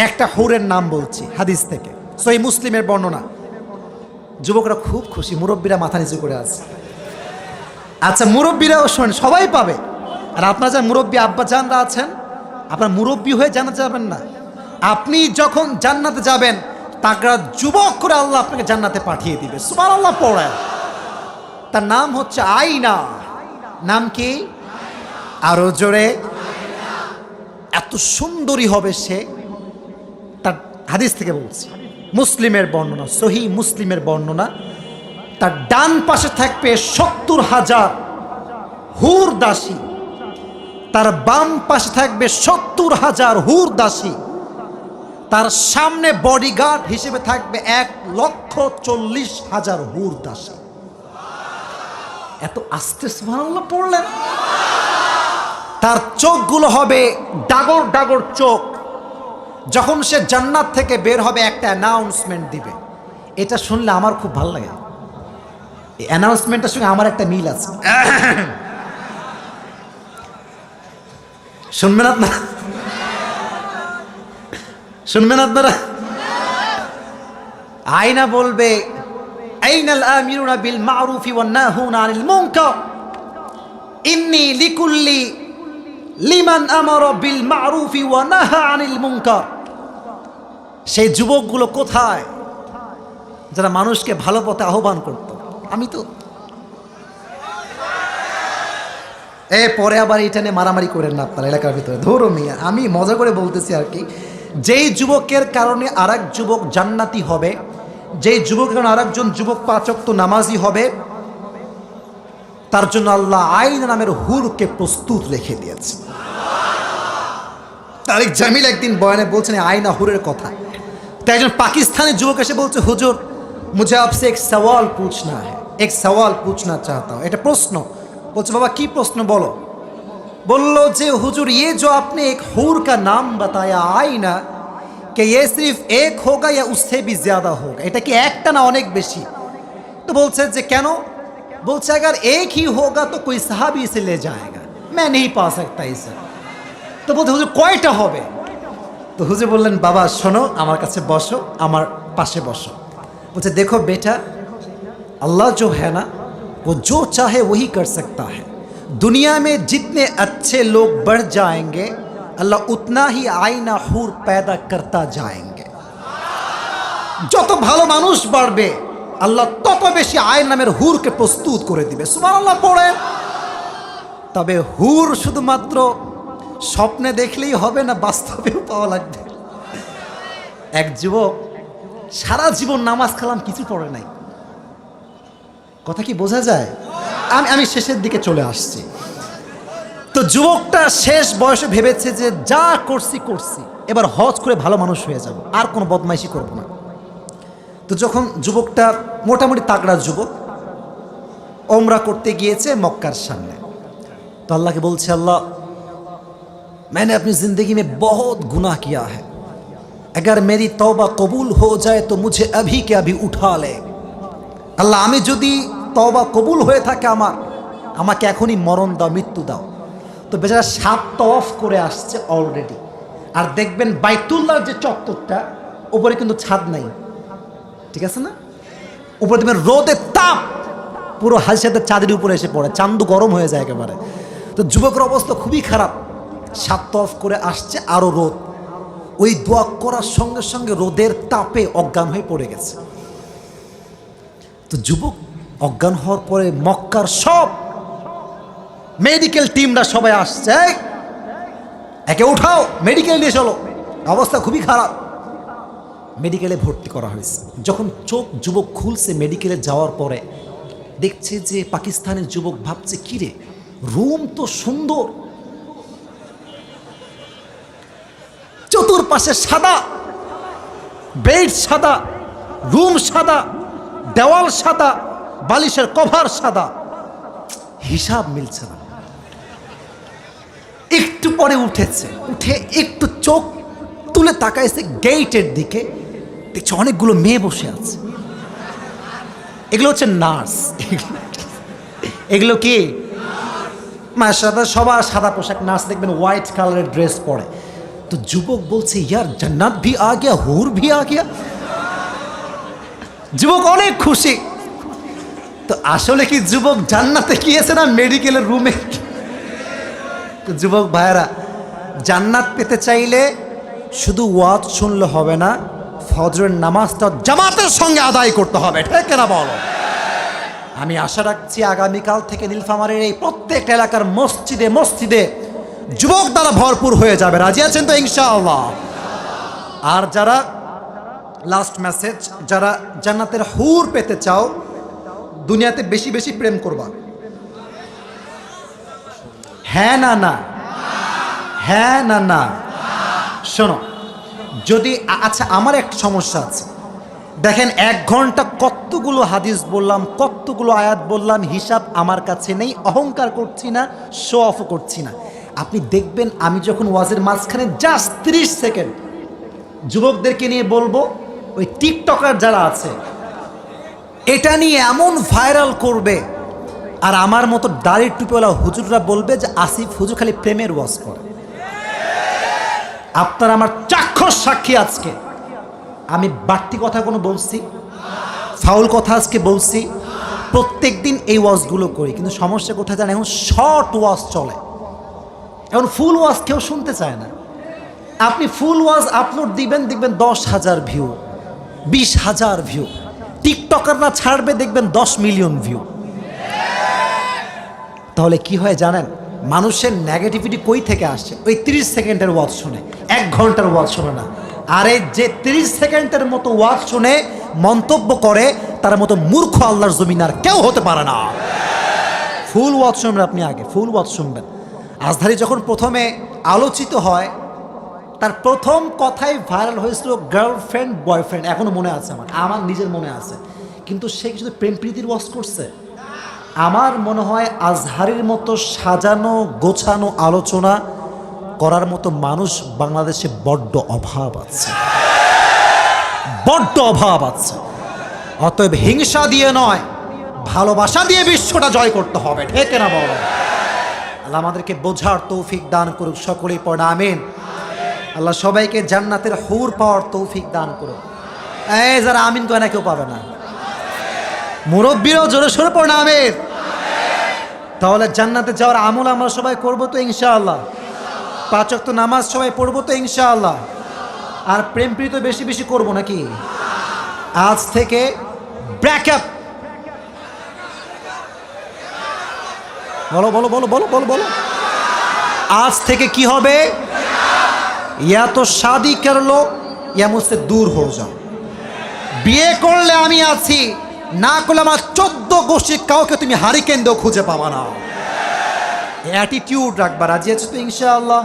একটা হুরের নাম বলছি হাদিস থেকে, সহিহ মুসলিমের বর্ণনা। যুবকরা খুব খুশি, মুরব্বীরা মাথা নিচু করে আছে। আচ্ছা, মুরব্বীরাও শোনেন, সবাই পাবে। আর আপনারা যারা মুরব্বী আব্বা জানরা আছেন, আপনার মুরব্বী হয়ে জান্নাতে যাবেন না। আপনি যখন জান্নাতে যাবেন, তাগড়া যুবক করে আল্লাহ আপনাকে জান্নাতে পাঠিয়ে দিবে। সুবহানাল্লাহ পড়েন। তার নাম হচ্ছে আয়না। নাম কি? আরো জোরে। এত সুন্দরী হবে সে, তার হাদিস থেকে বলছি, মুসলিমের বর্ণনা, সহিহ মুসলিমের বর্ণনা। তার ডান পাশে থাকবে 70,000 হুর দাসী, তার বাম পাশে থাকবে 70,000 হুর দাসী, তার সামনে বডিগার্ড হিসেবে থাকবে 1,40,000 হুর দাসী। এত আস্তে সুবহানাল্লাহ পড়লেন। তার চোখগুলো হবে ডাগর ডাগর চোখ। যখন সে জান্নাত থেকে বের হবে, একটা অ্যানাউন্সমেন্ট দিবে। এটা শুনলে আমার খুব ভালো লাগে। এই অ্যানাউন্সমেন্টের সঙ্গে আমার একটা মিল আছে। শুনবেন আপনারা? শুনবেন আপনারা? আয়না বলবে, আইনাল আমিরুনা বিল মারুফি ওয়ান নাহুনা আনিল মুনকার ইন্নী লিকুল্লি লিমান আমারা বিল মারুফি ওয়া নাহা আনিল মুনকার। সেই যুবকগুলো কোথায় যারা মানুষকে ভালো পথে আহ্বান করত? আমি তো পরে আবার এটা নিয়ে মারামারি করেন না আপনার এলাকার ভিতরে। ধরো মিয়া, আমি মজা করে বলতেছি আর কি। যেই যুবকের কারণে আরেক যুবক জান্নাতি হবে, যেই যুবকের কারণে আরেকজন যুবক 5 ওয়াক্ত নামাজি হবে, তার জন্য আল্লাহ আয়না নামের হুরকে প্রস্তুত রেখে দিয়েছে। তারিক জামিল একদিন বয়ানে বলছেন আয়না হুরের কথা। তাই একজন পাকিস্তানি যুবক এসে বলছে, হুজুর মুঝে আপসে এক সওয়াল পুছনা হ্যায়, এক সওয়াল পুছনা চাহতা হুঁ। এটা প্রশ্ন। বলছে, বাবা কি প্রশ্ন বলো? বলল যে হুজুর, ये जो आपने एक हूर का नाम बताया आईना, कि ये सिर्फ एक होगा या उससे भी ज्यादा होगा? এটা কি একটা না অনেক বেশি? তো বলছে যে কেন? বলছে अगर एक ही होगा तो कोई साहबी इसे ले जाएगा, मैं नहीं पा सकता इसे। তো বলছে হুজুর কয়টা হবে? তো হুজুর বললেন, বাবা শোনো, আমার কাছে বসো, আমার পাশে বসো। বলছে, देखो बेटा, अल्लाह जो है ना, वो जो चाहे वही कर सकता है। दुनिया में जितने अच्छे लोग बढ़ जाएंगे, अल्लाह उतना ही आईना हूर पैदा करता जाएंगे। যত ভালো মানুষ বাড়বে, আল্লাহ তত বেশি আয়না নামের হুরকে প্রস্তুত করে দিবে। সুবহানাল্লাহ পড়ে। তবে হুর শুধুমাত্র স্বপ্নে দেখলেই হবে না, বাস্তবেও পাওয়া লাগবে। এক যুবক সারা জীবন নামাজ কালাম কিছু পড়ে নাই। কথা কি বোঝা যায়? আমি শেষের দিকে চলে আসছি। তো যুবকটা শেষ বয়সে ভেবেছে যে যা করছি করছি, এবার হজ করে ভালো মানুষ হয়ে যাব, আর কোনো বদমাইশি করব না। তো যখন যুবকটা মোটামুটি তাগড়া যুবক, ওমরা করতে গিয়েছে মক্কার সামনে। তো আল্লাহকে বলছে, अल्लाह मैंने अपनी ज़िंदगी में बहुत गुनाह किया है, अगर मेरी तौबा कबूल हो जाए तो मुझे अभी के अभी उठा ले। আল্লাহ, আমি যদি তওবা কবুল হয়ে থাকে আমাকে এখনই মরণ দাও, মৃত্যু দাও। তো বেচারা 7 তওয়াফ করে আসছে অলরেডি। আর দেখবেন বাইতুল্লাহর যে চত্বরটা, উপরে কিন্তু ছাদ নাই, ঠিক আছে না? উপরে দেখবেন রোদের তাপ পুরো হাজিদের চাঁদের উপরে এসে পড়ে, চান্দু গরম হয়ে যায় একেবারে। তো যুবকের অবস্থা খুবই খারাপ। 7 তওয়াফ করে আসছে, আরও রোদ। ওই দোয়া করার সঙ্গে সঙ্গে রোদের তাপে অজ্ঞান হয়ে পড়ে গেছে। তো যুবক অজ্ঞান হওয়ার পরে মক্কার সব মেডিকেল টিমরা সবাই আসছে, একে উঠাও, মেডিকেল নিয়ে চলো। অবস্থা খুবই খারাপ। মেডিকেলে ভর্তি করা হয়েছে। যখন চোখ যুবক খুলছে মেডিকেলে যাওয়ার পরে, দেখছে যে পাকিস্তানের যুবক ভাবছে, কিরে রুম তো সুন্দর, চতুর্পাশে সাদা, বেড সাদা, রুম সাদা, দেওয়াল সাদা, বালিশের কভার সাদা, হিসাব মিলছে না। একটু পরে উঠেছে, উঠে একটু চোখ তুলে তাকাইছে গেটের দিকে, দেখছে অনেকগুলো মেয়ে বসে আছে। এগুলো হচ্ছে নার্স। এগুলো কি মাশাআল্লাহ, সবার সাদা পোশাক, নার্স দেখবেন হোয়াইট কালারের ড্রেস পরে। তো যুবক বলছে ইয়ার জান্নাত ভি আ গিয়া, হুর ভি আ গিয়া। যুবক অনেক খুশি। তো আসলে কি যুবক জান্নাতে গিয়েছে না মেডিকেলের রুমে? তো যুবক ভাইয়েরা, জান্নাত পেতে চাইলে শুধু ওয়াজ শুনলে হবে না, ফজরের নামাজটা জামাতের সঙ্গে আদায় করতে হবে, ঠিক না বলো? আমি আশা রাখছি আগামীকাল থেকে নীলফামারীর এই প্রত্যেক এলাকার মসজিদে মসজিদে যুবক দ্বারা ভরপুর হয়ে যাবে। রাজি আছেন তো ইনশাআল্লাহ? আর যারা, লাস্ট মেসেজ, যারা জান্নাতের হুর পেতে চাও, দুনিয়াতে বেশি বেশি প্রেম করবা। হ্যাঁ না না? হ্যাঁ না না? শোনো, যদি আচ্ছা আমার একটা সমস্যা আছে। দেখেন 1 ঘন্টা কতগুলো হাদিস বললাম, কতগুলো আয়াত বললাম, হিসাব আমার কাছে নেই। অহংকার করছি না, শো অফও করছি না। আপনি দেখবেন আমি যখন ওয়াজের মাঝখানে জাস্ট 30 সেকেন্ড যুবকদেরকে নিয়ে বলবো, ওই টিকটকার যারা আছে এটা নিয়ে এমন ভাইরাল করবে, আর আমার মতো দাড়ির টুপিওয়ালা হুজুররা বলবে যে আসিফ হুজুর খালি প্রেমের ওয়াজ করে। আপনারা আমার চাক্ষুষ সাক্ষী। আজকে আমি বাড়তি কথা কোনো বলছি? ফাউল কথা আজকে বলছি? প্রত্যেক দিন এই ওয়াজগুলো করি, কিন্তু সমস্যা কোথায় জানেন? এখন শর্ট ওয়াজ চলে, এখন ফুল ওয়াজ কেউ শুনতে চায় না। আপনি ফুল ওয়াজ আপলোড দিবেন, দেখবেন 10,000 ভিউ, 20,000 ভিউ। টিকটকাররা ছাড়বে, দেখবেন 10 মিলিয়ন ভিউ। তাহলে কি হয় জানেন? মানুষের নেগেটিভিটি কই থেকে আসছে? ওই 30 সেকেন্ডের ওয়াজ শুনে, 1 ঘন্টার ওয়াজ শুনে না। আরে যে 30 সেকেন্ডের মতো ওয়াজ শুনে মন্তব্য করে, তার মতো মূর্খ আল্লাহর জমিন আর কেউ হতে পারে না। ফুল ওয়াজ শুনবেন আপনি, আগে ফুল ওয়াজ শুনবেন। আজহারী যখন প্রথমে আলোচিত হয়, তার প্রথম কথাই ভাইরাল হয়েছিল গার্লফ্রেন্ড বয়ফ্রেন্ড। এখনো মনে আছে আমার নিজের মনে আছে। কিন্তু সে কি শুধু প্রেম প্রীতির ওয়াজ করছে? আমার মনে হয় আজহারীর মতো সাজানো গোছানো আলোচনা করার মতো মানুষ বাংলাদেশে বড্ড অভাব আছে, বড্ড অভাব আছে। অতএব হিংসা দিয়ে নয়, ভালোবাসা দিয়ে বিশ্বটা জয় করতে হবে, ঠিক না বলো? আল্লাহ আমাদেরকে বোঝার তৌফিক দান করুক, সকলেই পড়া আমিন। আল্লাহ সবাইকে জান্নাতের হুর পাওয়ার তৌফিক দান করুক। এই যারা আমিন কয় না, কেউ পাবে না। মুরব্বীরাও জোরে সোরে পড়া আমিন। তাহলে জান্নাতে যাওয়ার আমল আমরা সবাই করবো তো ইনশাআল্লাহ। 5 ওয়াক্ত নামাজ সবাই পড়বো তো ইনশাআল্লাহ। আর প্রেম প্রীতি বেশি বেশি করবো নাকি? আজ থেকে ব্রেকআপ, বলো বলো বলো বলো বলো বলো, আজ থেকে কি হবে? ইয়া তো শাদি করলো, ইয়া মুঝসে দূর হো যাও। বিয়ে করলে আমি আছি, না করলে আমার 14 গোষ্ঠী কাউকে তুমি হারিকেন দিয়েও খুঁজে পাবা না। অ্যাটিটিউড রাখবা। রাজি আছো তো ইনশাআল্লাহ?